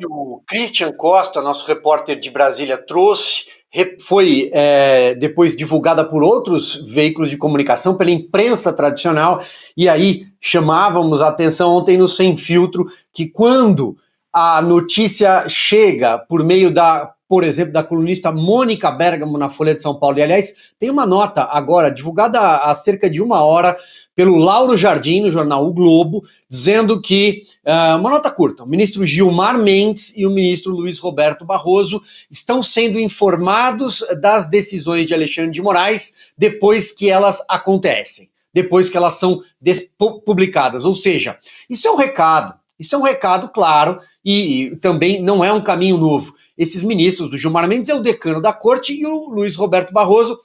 que o Christian Costa, nosso repórter de Brasília, trouxe, foi depois divulgada por outros veículos de comunicação, pela imprensa tradicional, e aí chamávamos a atenção ontem no Sem Filtro, que quando a notícia chega por meio por exemplo, da colunista Mônica Bergamo na Folha de São Paulo, e aliás, tem uma nota agora, divulgada há cerca de 1 hora, pelo Lauro Jardim, no jornal O Globo, dizendo que, uma nota curta, o ministro Gilmar Mendes e o ministro Luiz Roberto Barroso estão sendo informados das decisões de Alexandre de Moraes depois que elas acontecem, depois que elas são publicadas. Ou seja, isso é um recado claro, e também não é um caminho novo. Esses ministros, do Gilmar Mendes é o decano da corte e o Luiz Roberto Barroso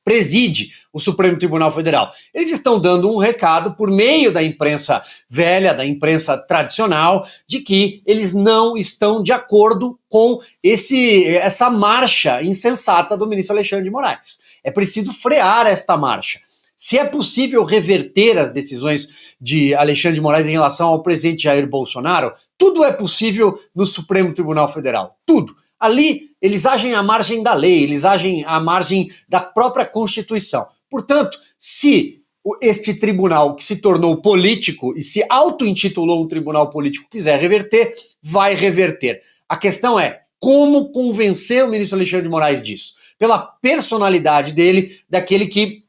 preside o Supremo Tribunal Federal. Eles estão dando um recado por meio da imprensa velha, da imprensa tradicional, de que eles não estão de acordo com essa marcha insensata do ministro Alexandre de Moraes. É preciso frear esta marcha. Se é possível reverter as decisões de Alexandre de Moraes em relação ao presidente Jair Bolsonaro, tudo é possível no Supremo Tribunal Federal. Tudo. Ali, eles agem à margem da lei, eles agem à margem da própria Constituição. Portanto, se este tribunal que se tornou político e se auto-intitulou um tribunal político quiser reverter, vai reverter. A questão é como convencer o ministro Alexandre de Moraes disso? Pela personalidade dele, daquele que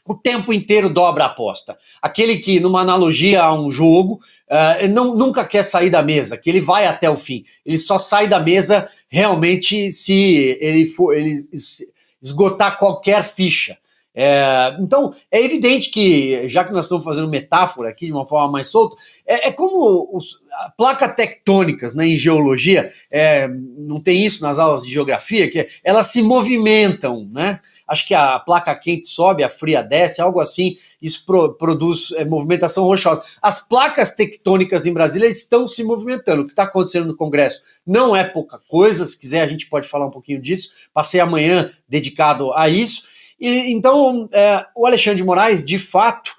o tempo inteiro dobra a aposta. Aquele que, numa analogia a um jogo, nunca quer sair da mesa, que ele vai até o fim. Ele só sai da mesa realmente se ele esgotar qualquer ficha. Então, é evidente que, já que nós estamos fazendo metáfora aqui de uma forma mais solta, é como placas tectônicas, né, em geologia, não tem isso nas aulas de geografia, que elas se movimentam, né? Acho que a placa quente sobe, a fria desce, algo assim, isso produz movimentação rochosa. As placas tectônicas em Brasília estão se movimentando. O que está acontecendo no Congresso não é pouca coisa, se quiser a gente pode falar um pouquinho disso, passei amanhã dedicado a isso. Então, o Alexandre de Moraes, de fato,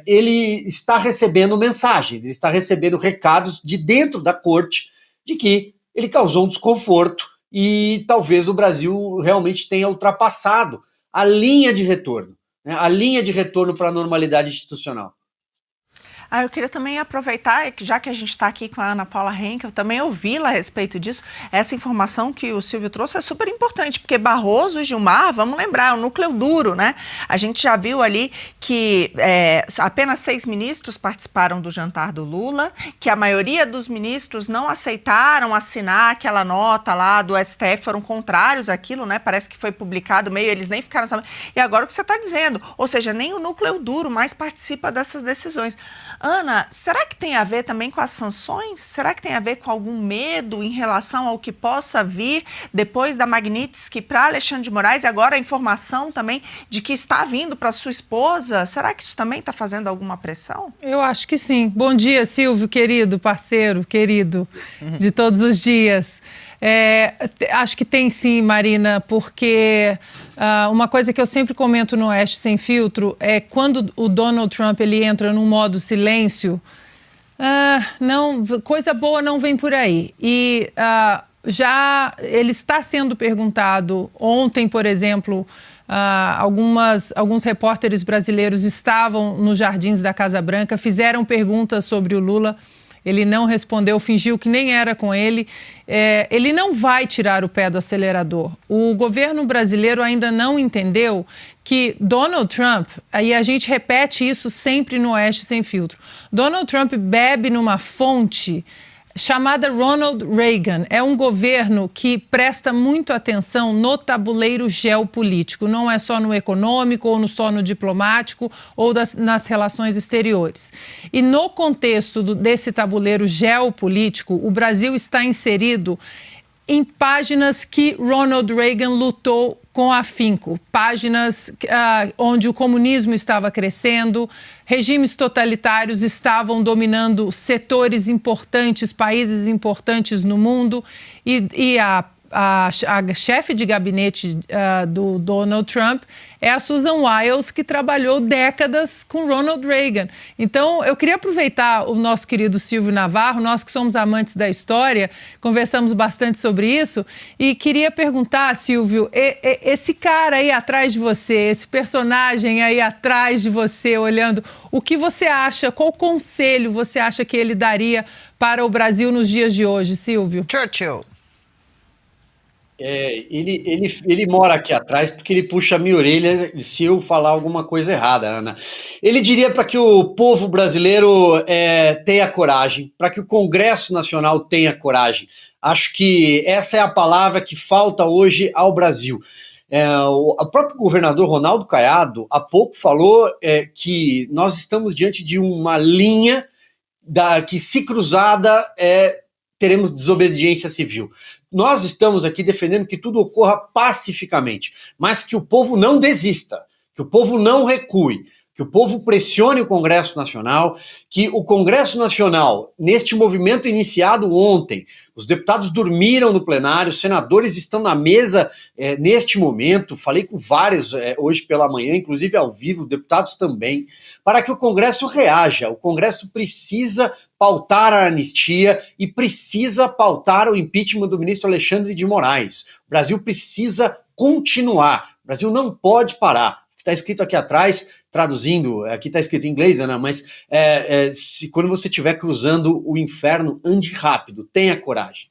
ele está recebendo mensagens, ele está recebendo recados de dentro da corte de que ele causou um desconforto e talvez o Brasil realmente tenha ultrapassado a linha de retorno, né, a linha de retorno para a normalidade institucional. Eu queria também aproveitar, já que a gente está aqui com a Ana Paula Henkel, também ouvi-la a respeito disso. Essa informação que o Silvio trouxe é super importante, porque Barroso e Gilmar, vamos lembrar, é o núcleo duro, né? A gente já viu ali que apenas 6 ministros participaram do jantar do Lula, que a maioria dos ministros não aceitaram assinar aquela nota lá do STF, foram contrários àquilo, né? Parece que foi publicado meio, eles nem ficaram sabendo. E agora o que você está dizendo, ou seja, nem o núcleo duro mais participa dessas decisões. Ana, será que tem a ver também com as sanções? Será que tem a ver com algum medo em relação ao que possa vir depois da Magnitsky para Alexandre de Moraes e agora a informação também de que está vindo para sua esposa? Será que isso também está fazendo alguma pressão? Eu acho que sim. Bom dia, Silvio, querido, parceiro, querido, de todos os dias. Acho que tem sim, Marina, porque uma coisa que eu sempre comento no Oeste Sem Filtro é quando o Donald Trump ele entra num modo silêncio, coisa boa não vem por aí. E já ele está sendo perguntado, ontem, por exemplo, alguns repórteres brasileiros estavam nos jardins da Casa Branca, fizeram perguntas sobre o Lula. Ele não respondeu, fingiu que nem era com ele. Ele não vai tirar o pé do acelerador. O governo brasileiro ainda não entendeu que Donald Trump, e a gente repete isso sempre no Oeste Sem Filtro, Donald Trump bebe numa fonte chamada Ronald Reagan. É um governo que presta muito atenção no tabuleiro geopolítico, não é só no econômico ou só no diplomático ou nas relações exteriores. E no contexto desse tabuleiro geopolítico, o Brasil está inserido em páginas que Ronald Reagan lutou com afinco, páginas onde o comunismo estava crescendo, regimes totalitários estavam dominando setores importantes, países importantes no mundo, e a chefe de gabinete do Donald Trump é a Susan Wiles, que trabalhou décadas com Ronald Reagan. Então, eu queria aproveitar o nosso querido Silvio Navarro, nós que somos amantes da história, conversamos bastante sobre isso, e queria perguntar, Silvio, esse cara aí atrás de você, esse personagem aí atrás de você, olhando, o que você acha, qual conselho você acha que ele daria para o Brasil nos dias de hoje, Silvio? Churchill. Ele mora aqui atrás porque ele puxa a minha orelha se eu falar alguma coisa errada, Ana. Ele diria para que o povo brasileiro tenha coragem, para que o Congresso Nacional tenha coragem. Acho que essa é a palavra que falta hoje ao Brasil. O próprio governador Ronaldo Caiado há pouco falou que nós estamos diante de uma linha que, se cruzada, teremos desobediência civil. Nós estamos aqui defendendo que tudo ocorra pacificamente, mas que o povo não desista, que o povo não recue, que o povo pressione o Congresso Nacional, que o Congresso Nacional, neste movimento iniciado ontem, os deputados dormiram no plenário, os senadores estão na mesa neste momento, falei com vários hoje pela manhã, inclusive ao vivo, deputados também, para que o Congresso reaja. O Congresso precisa pautar a anistia e precisa pautar o impeachment do ministro Alexandre de Moraes. O Brasil precisa continuar, o Brasil não pode parar. Está escrito aqui atrás, traduzindo, aqui está escrito em inglês, Ana, mas quando você estiver cruzando o inferno, ande rápido, tenha coragem.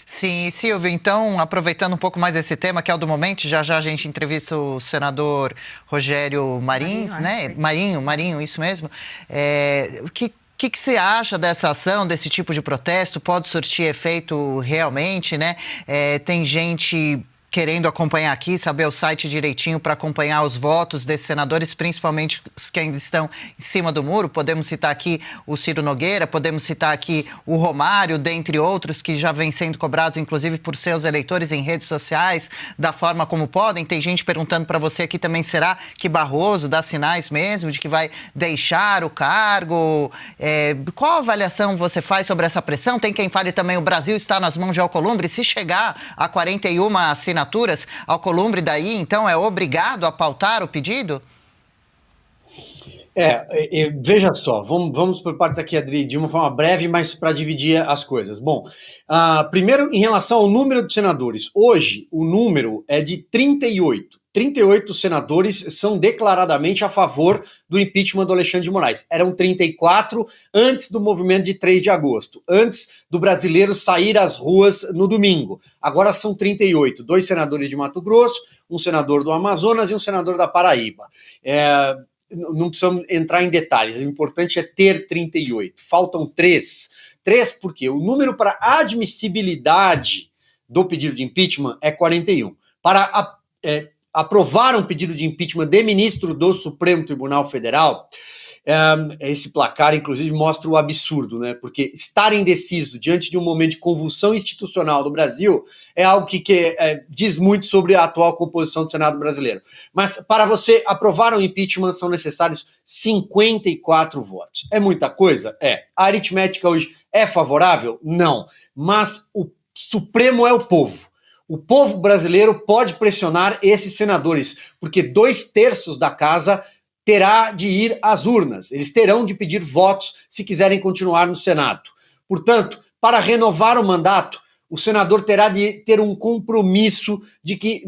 Sim, Silvio, então, aproveitando um pouco mais esse tema, que é o do momento, já a gente entrevista o senador Rogério Marins, né? Marinho, isso mesmo. O que você acha dessa ação, desse tipo de protesto? Pode surtir efeito realmente, né? Tem gente querendo acompanhar aqui, saber o site direitinho para acompanhar os votos desses senadores, principalmente os que ainda estão em cima do muro. Podemos citar aqui o Ciro Nogueira, podemos citar aqui o Romário, dentre outros, que já vêm sendo cobrados, inclusive, por seus eleitores em redes sociais, da forma como podem. Tem gente perguntando para você aqui também, será que Barroso dá sinais mesmo de que vai deixar o cargo? Qual avaliação você faz sobre essa pressão? Tem quem fale também, o Brasil está nas mãos de Alcolumbre. Se chegar a 41 assinaturas, Alcolumbre daí, então, é obrigado a pautar o pedido? Veja só, vamos por partes aqui, Adri, de uma forma breve, mas para dividir as coisas. Bom, primeiro, em relação ao número de senadores, hoje o número é de 38. 38 senadores são declaradamente a favor do impeachment do Alexandre de Moraes. Eram 34 antes do movimento de 3 de agosto, antes do brasileiro sair às ruas no domingo. Agora são 38, 2 senadores de Mato Grosso, um senador do Amazonas e um senador da Paraíba. Não precisamos entrar em detalhes, o importante é ter 38. Faltam 3. 3 porque o número para admissibilidade do pedido de impeachment é 41. Para aprovar um pedido de impeachment de ministro do Supremo Tribunal Federal, esse placar, inclusive, mostra o absurdo, né? Porque estar indeciso diante de um momento de convulsão institucional do Brasil é algo que diz muito sobre a atual composição do Senado brasileiro. Mas para você aprovar um impeachment são necessários 54 votos. É muita coisa? A aritmética hoje é favorável? Não. Mas o Supremo é o povo. O povo brasileiro pode pressionar esses senadores, porque 2/3 da casa terá de ir às urnas. Eles terão de pedir votos se quiserem continuar no Senado. Portanto, para renovar o mandato, o senador terá de ter um compromisso de que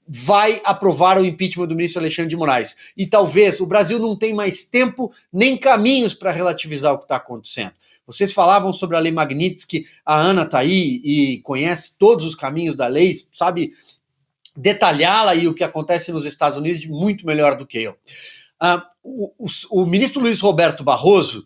vai aprovar o impeachment do ministro Alexandre de Moraes. E talvez o Brasil não tenha mais tempo nem caminhos para relativizar o que está acontecendo. Vocês falavam sobre a Lei Magnitsky, a Ana está aí e conhece todos os caminhos da lei, sabe detalhá-la e o que acontece nos Estados Unidos muito melhor do que eu. O ministro Luiz Roberto Barroso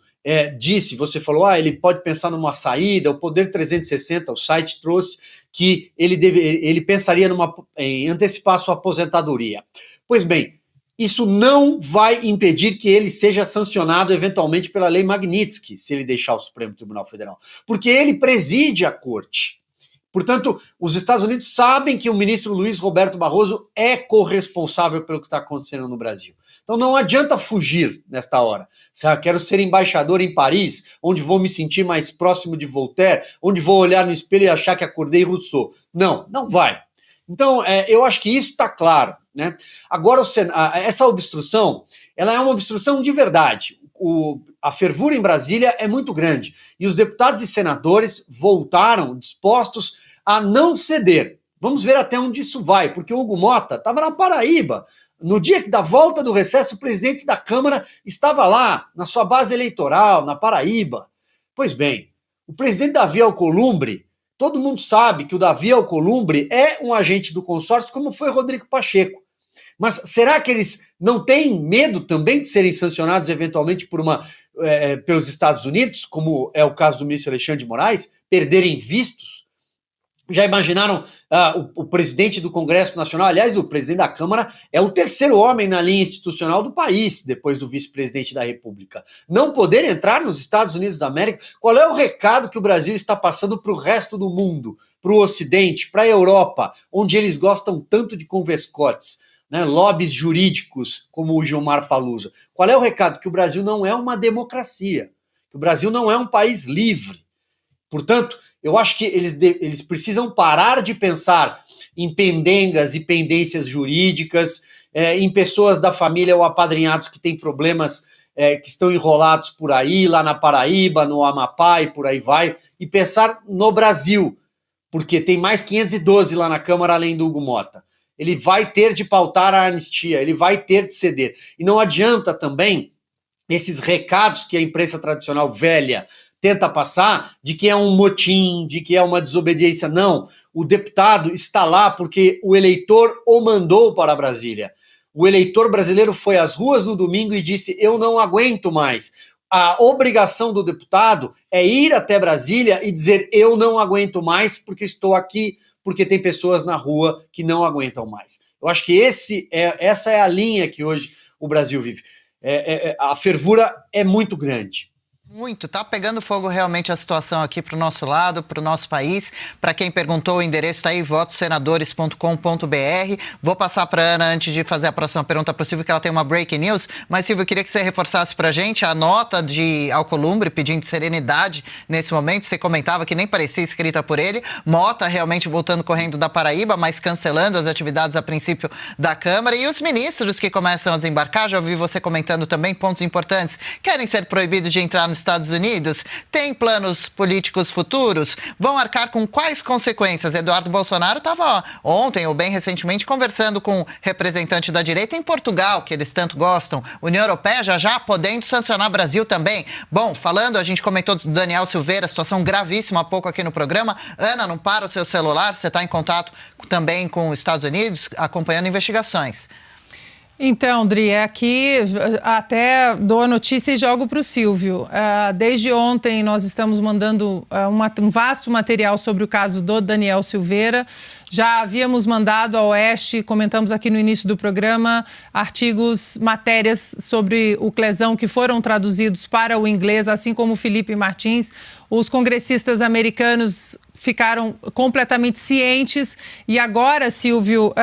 disse, você falou, ele pode pensar numa saída, o Poder 360, o site trouxe que ele pensaria em antecipar sua aposentadoria. Pois bem, isso não vai impedir que ele seja sancionado eventualmente pela Lei Magnitsky, se ele deixar o Supremo Tribunal Federal, porque ele preside a corte. Portanto, os Estados Unidos sabem que o ministro Luiz Roberto Barroso é corresponsável pelo que está acontecendo no Brasil. Então não adianta fugir nesta hora. Quero ser embaixador em Paris, onde vou me sentir mais próximo de Voltaire, onde vou olhar no espelho e achar que acordei Rousseau. Não, não vai. Então, eu acho que isso está claro, né? Agora, essa obstrução, ela é uma obstrução de verdade. A fervura em Brasília é muito grande e os deputados e senadores voltaram dispostos a não ceder. Vamos ver até onde isso vai, porque o Hugo Mota estava na Paraíba. No dia da volta do recesso, o presidente da Câmara estava lá, na sua base eleitoral, na Paraíba. Pois bem, o presidente Davi Alcolumbre, todo mundo sabe que o Davi Alcolumbre é um agente do consórcio, como foi Rodrigo Pacheco. Mas será que eles não têm medo também de serem sancionados eventualmente pelos Estados Unidos, como é o caso do ministro Alexandre de Moraes, perderem vistos? Já imaginaram o presidente do Congresso Nacional, aliás, o presidente da Câmara é o terceiro homem na linha institucional do país, depois do vice-presidente da República. Não poder entrar nos Estados Unidos da América, qual é o recado que o Brasil está passando para o resto do mundo, para o Ocidente, para a Europa, onde eles gostam tanto de converscotes, né, lobbies jurídicos, como o Gilmar Palusa? Qual é o recado? Que o Brasil não é uma democracia, que o Brasil não é um país livre. Portanto, eu acho que eles precisam parar de pensar em pendengas e pendências jurídicas, em pessoas da família ou apadrinhados que têm problemas que estão enrolados por aí, lá na Paraíba, no Amapá e por aí vai, e pensar no Brasil, porque tem mais 512 lá na Câmara além do Hugo Mota. Ele vai ter de pautar a anistia, ele vai ter de ceder. E não adianta também esses recados que a imprensa tradicional velha tenta passar de que é um motim, de que é uma desobediência. Não, o deputado está lá porque o eleitor o mandou para Brasília. O eleitor brasileiro foi às ruas no domingo e disse: eu não aguento mais. A obrigação do deputado é ir até Brasília e dizer: eu não aguento mais porque estou aqui, porque tem pessoas na rua que não aguentam mais. Eu acho que essa é a linha que hoje o Brasil vive. A fervura é muito grande. Muito, tá pegando fogo realmente a situação aqui para o nosso lado, para o nosso país. Para quem perguntou, o endereço está aí, votosenadores.com.br. Vou passar para a Ana antes de fazer a próxima pergunta para o Silvio, que ela tem uma breaking news. Mas, Silvio, eu queria que você reforçasse para a gente a nota de Alcolumbre pedindo serenidade nesse momento. Você comentava que nem parecia escrita por ele. Mota realmente voltando correndo da Paraíba, mas cancelando as atividades a princípio da Câmara. E os ministros que começam a desembarcar, já ouvi você comentando também, pontos importantes, querem ser proibidos de entrar nos Estados Unidos, tem planos políticos futuros, vão arcar com quais consequências? Eduardo Bolsonaro estava ontem, ou bem recentemente, conversando com um representante da direita em Portugal, que eles tanto gostam, União Europeia já podendo sancionar o Brasil também. Bom, falando, a gente comentou do Daniel Silveira, situação gravíssima há pouco aqui no programa. Ana, não para o seu celular, você está em contato também com os Estados Unidos, acompanhando investigações. Então, Dri, aqui até dou a notícia e jogo para o Silvio. Desde ontem nós estamos mandando um vasto material sobre o caso do Daniel Silveira. Já havíamos mandado ao Oeste, comentamos aqui no início do programa, artigos, matérias sobre o Clesão que foram traduzidos para o inglês, assim como o Felipe Martins. Os congressistas americanos ficaram completamente cientes e agora, Silvio...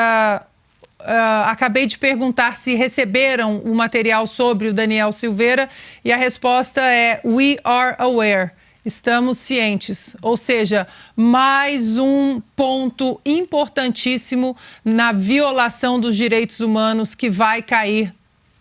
acabei de perguntar se receberam o material sobre o Daniel Silveira e a resposta é "We are aware", estamos cientes. Ou seja, mais um ponto importantíssimo na violação dos direitos humanos que vai cair,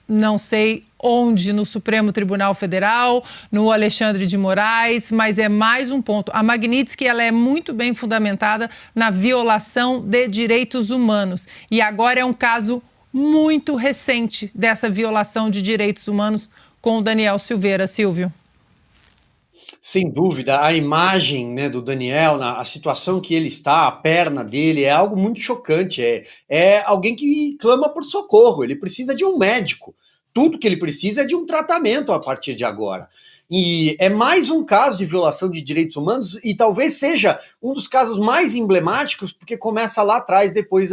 não sei onde, no Supremo Tribunal Federal, no Alexandre de Moraes, mas é mais um ponto. A Magnitsky, ela é muito bem fundamentada na violação de direitos humanos. E agora é um caso muito recente dessa violação de direitos humanos com o Daniel Silveira. Silvio. Sem dúvida, a imagem, né, do Daniel, a situação que ele está, a perna dele, é algo muito chocante. É alguém que clama por socorro, ele precisa de um médico. Tudo que ele precisa é de um tratamento a partir de agora. E é mais um caso de violação de direitos humanos e talvez seja um dos casos mais emblemáticos, porque começa lá atrás, depois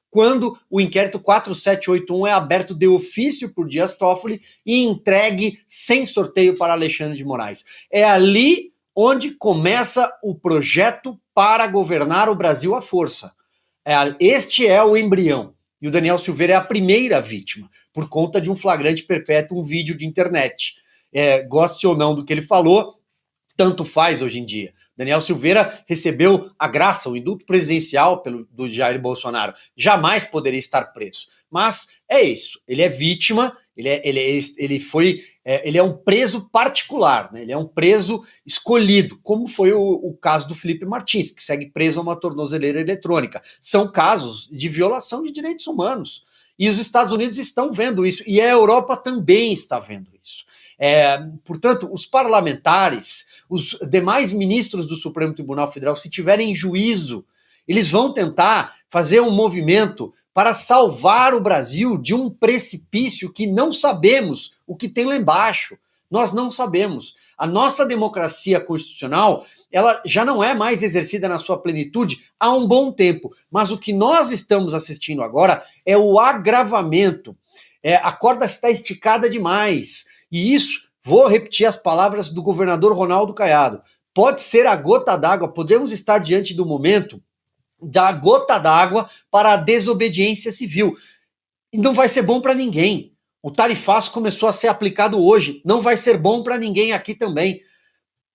quando o inquérito 4781 é aberto de ofício por Dias Toffoli e entregue sem sorteio para Alexandre de Moraes. É ali onde começa o projeto para governar o Brasil à força. Este é o embrião. E o Daniel Silveira é a primeira vítima, por conta de um flagrante perpétuo, um vídeo de internet. Goste ou não do que ele falou, tanto faz hoje em dia. Daniel Silveira recebeu a graça, o indulto presidencial do Jair Bolsonaro. Jamais poderia estar preso. Mas é isso, ele é vítima, ele é um preso particular, né? Ele é um preso escolhido, como foi o caso do Felipe Martins, que segue preso a uma tornozeleira eletrônica. São casos de violação de direitos humanos. E os Estados Unidos estão vendo isso, e a Europa também está vendo isso. Portanto, os parlamentares, os demais ministros do Supremo Tribunal Federal, se tiverem juízo, eles vão tentar fazer um movimento para salvar o Brasil de um precipício que não sabemos o que tem lá embaixo. Nós não sabemos. A nossa democracia constitucional, ela já não é mais exercida na sua plenitude há um bom tempo. Mas o que nós estamos assistindo agora é o agravamento. A corda está esticada demais. E isso, vou repetir as palavras do governador Ronaldo Caiado, pode ser a gota d'água, podemos estar diante do momento da gota d'água para a desobediência civil. E não vai ser bom para ninguém. O tarifaço começou a ser aplicado hoje, não vai ser bom para ninguém aqui também.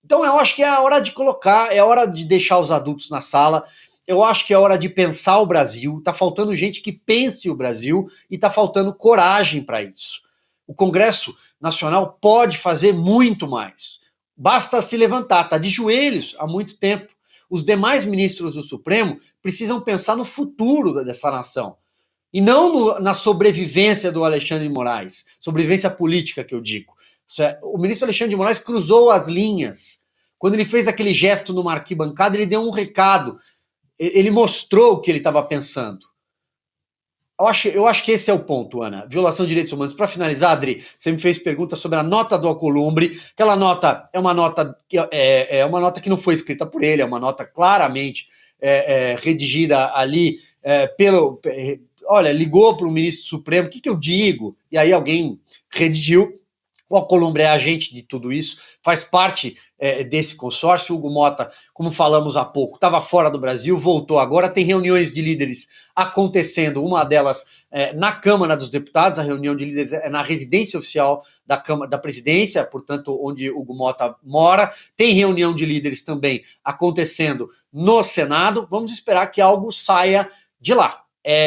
Então eu acho que é a hora de colocar, é a hora de deixar os adultos na sala, eu acho que é hora de pensar o Brasil, tá faltando gente que pense o Brasil e tá faltando coragem para isso. O Congresso Nacional pode fazer muito mais. Basta se levantar, tá de joelhos há muito tempo. Os demais ministros do Supremo precisam pensar no futuro dessa nação. E não na sobrevivência do Alexandre de Moraes. Sobrevivência política, que eu digo. O ministro Alexandre de Moraes cruzou as linhas. Quando ele fez aquele gesto numa arquibancada, ele deu um recado. Ele mostrou o que ele estava pensando. Eu acho que esse é o ponto, Ana. Violação de direitos humanos. Para finalizar, Adri, você me fez pergunta sobre a nota do Alcolumbre. Aquela nota é uma nota que não foi escrita por ele, é uma nota claramente redigida ali olha, ligou para o ministro Supremo, o que eu digo? E aí alguém redigiu. O Alcolumbre é agente de tudo isso, faz parte desse consórcio. O Hugo Motta, como falamos há pouco, estava fora do Brasil, voltou agora, tem reuniões de líderes acontecendo, uma delas na Câmara dos Deputados, a reunião de líderes é na residência oficial da presidência, portanto, onde o Hugo Motta mora. Tem reunião de líderes também acontecendo no Senado. Vamos esperar que algo saia de lá.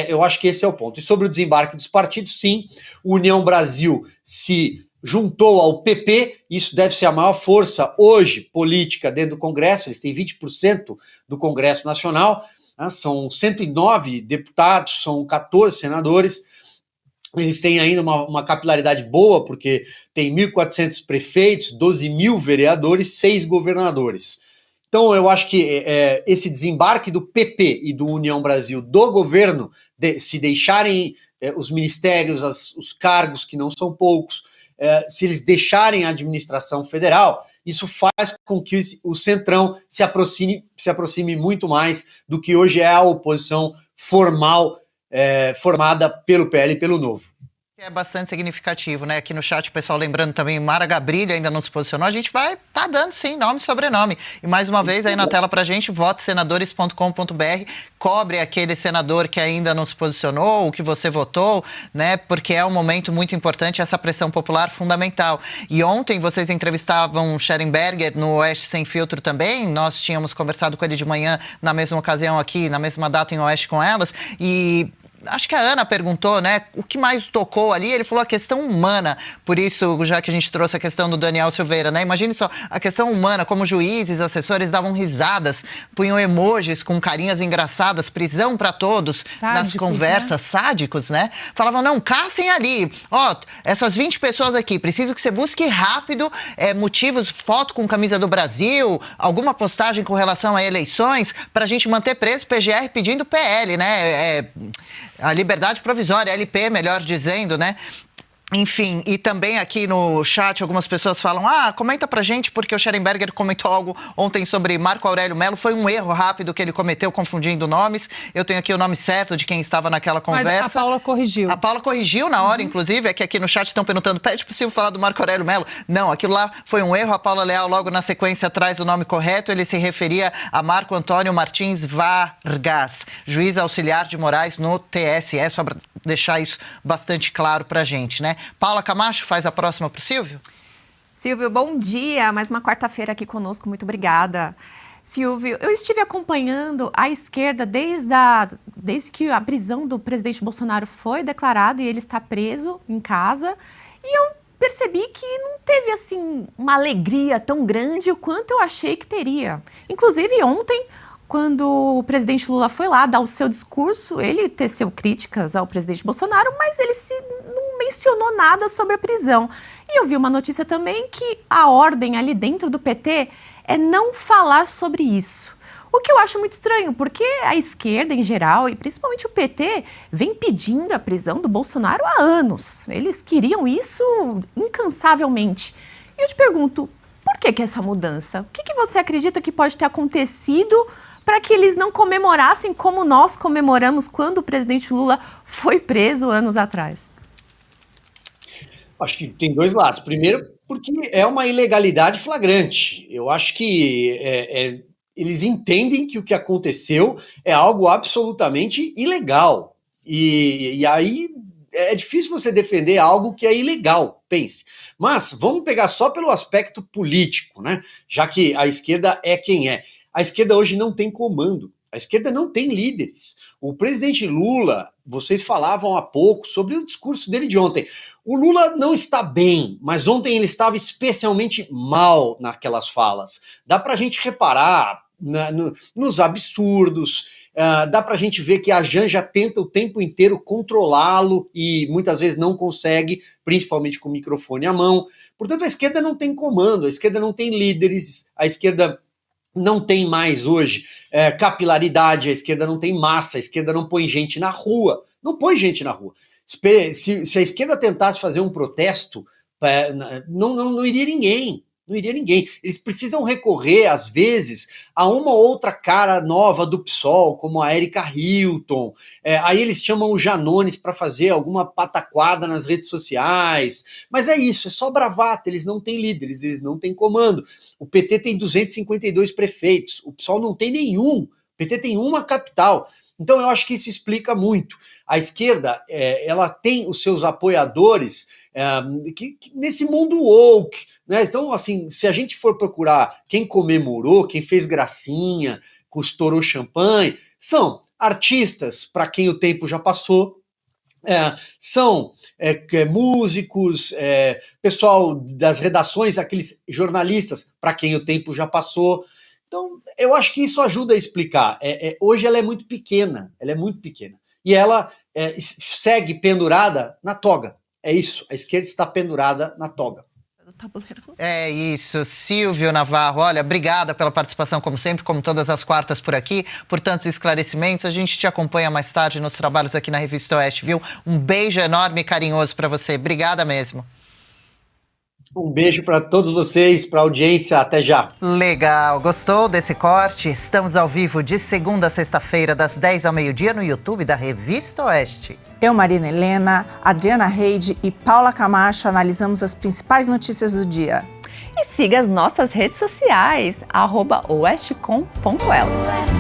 Eu acho que esse é o ponto. E sobre o desembarque dos partidos, sim, o União Brasil se juntou ao PP, isso deve ser a maior força hoje política dentro do Congresso, eles têm 20% do Congresso Nacional, né, são 109 deputados, são 14 senadores, eles têm ainda uma capilaridade boa, porque tem 1.400 prefeitos, 12 mil vereadores, 6 governadores. Então eu acho que esse desembarque do PP e do União Brasil, do governo, se deixarem os ministérios, os cargos, que não são poucos, se eles deixarem a administração federal, isso faz com que o Centrão se aproxime muito mais do que hoje é a oposição formal, formada pelo PL e pelo Novo. É bastante significativo, né? Aqui no chat o pessoal lembrando também, Mara Gabrilli ainda não se posicionou, a gente vai dando sim, nome e sobrenome. E mais uma vez aí na tela pra gente, votesenadores.com.br, cobre aquele senador que ainda não se posicionou, o que você votou, né? Porque é um momento muito importante, essa pressão popular fundamental. E ontem vocês entrevistavam Schellenberger no Oeste Sem Filtro também, nós tínhamos conversado com ele de manhã na mesma ocasião aqui, na mesma data em Oeste com elas, e acho que a Ana perguntou, né, o que mais tocou ali, ele falou a questão humana, por isso, já que a gente trouxe a questão do Daniel Silveira, né, imagine só, a questão humana, como juízes, assessores davam risadas, punham emojis com carinhas engraçadas, prisão para todos, sádicos, nas conversas, né? Sádicos, né, falavam, não, caçem ali, essas 20 pessoas aqui, preciso que você busque rápido motivos, foto com camisa do Brasil, alguma postagem com relação a eleições, pra gente manter preso, PGR pedindo PL, né, a liberdade provisória, LP, melhor dizendo, né? Enfim, e também aqui no chat algumas pessoas falam, comenta pra gente, porque o Schellenberger comentou algo ontem sobre Marco Aurélio Mello, foi um erro rápido que ele cometeu confundindo nomes, eu tenho aqui o nome certo de quem estava naquela conversa. Mas a Paula corrigiu. A Paula corrigiu na hora, inclusive, é que aqui no chat estão perguntando, pede pro Silvio falar do Marco Aurélio Mello. Não, aquilo lá foi um erro, a Paula Leal logo na sequência traz o nome correto, ele se referia a Marco Antônio Martins Vargas, juiz auxiliar de Moraes no TSE, deixar isso bastante claro para a gente, né? Paula Camacho, faz a próxima para o Silvio? Silvio, bom dia. Mais uma quarta-feira aqui conosco, muito obrigada. Silvio, eu estive acompanhando a esquerda desde que a prisão do presidente Bolsonaro foi declarada e ele está preso em casa, e eu percebi que não teve assim uma alegria tão grande o quanto eu achei que teria. Inclusive ontem, quando o presidente Lula foi lá dar o seu discurso, ele teceu críticas ao presidente Bolsonaro, mas ele não mencionou nada sobre a prisão. E eu vi uma notícia também que a ordem ali dentro do PT é não falar sobre isso. O que eu acho muito estranho, porque a esquerda em geral, e principalmente o PT, vem pedindo a prisão do Bolsonaro há anos. Eles queriam isso incansavelmente. E eu te pergunto, por que essa mudança? O que você acredita que pode ter acontecido para que eles não comemorassem como nós comemoramos quando o presidente Lula foi preso anos atrás? Acho que tem dois lados. Primeiro, porque é uma ilegalidade flagrante. Eu acho que eles entendem que o que aconteceu é algo absolutamente ilegal. E aí é difícil você defender algo que é ilegal, pense. Mas vamos pegar só pelo aspecto político, né? Já que a esquerda é quem é. A esquerda hoje não tem comando. A esquerda não tem líderes. O presidente Lula, vocês falavam há pouco sobre o discurso dele de ontem. O Lula não está bem, mas ontem ele estava especialmente mal naquelas falas. Dá para a gente reparar nos absurdos, dá para a gente ver que a Janja tenta o tempo inteiro controlá-lo e muitas vezes não consegue, principalmente com o microfone à mão. Portanto, a esquerda não tem comando, a esquerda não tem líderes, a esquerda não tem mais hoje capilaridade, a esquerda não tem massa, a esquerda não põe gente na rua. Não põe gente na rua. Se a esquerda tentasse fazer um protesto, não iria ninguém. Não iria ninguém. Eles precisam recorrer, às vezes, a uma outra cara nova do PSOL, como a Erika Hilton. Aí eles chamam o Janones para fazer alguma pataquada nas redes sociais. Mas é isso, é só bravata, eles não têm líderes, eles não têm comando. O PT tem 252 prefeitos, o PSOL não tem nenhum. O PT tem uma capital. Então eu acho que isso explica muito. A esquerda, ela tem os seus apoiadores que nesse mundo woke, né? Então, assim, se a gente for procurar quem comemorou, quem fez gracinha, estourou champanhe, são artistas para quem o tempo já passou, são músicos, pessoal das redações, aqueles jornalistas para quem o tempo já passou. Então, eu acho que isso ajuda a explicar. Hoje ela é muito pequena, e ela segue pendurada na toga. É isso, a esquerda está pendurada na toga. É isso, Silvio Navarro, olha, obrigada pela participação, como sempre, como todas as quartas por aqui, por tantos esclarecimentos. A gente te acompanha mais tarde nos trabalhos aqui na Revista Oeste, viu? Um beijo enorme e carinhoso para você, obrigada mesmo. Um beijo para todos vocês, para a audiência, até já. Legal, gostou desse corte? Estamos ao vivo de segunda a sexta-feira, das 10 ao meio-dia, no YouTube da Revista Oeste. Eu, Marina Helena, Adriana Reide e Paula Camacho analisamos as principais notícias do dia. E siga as nossas redes sociais, @oestecom.elas.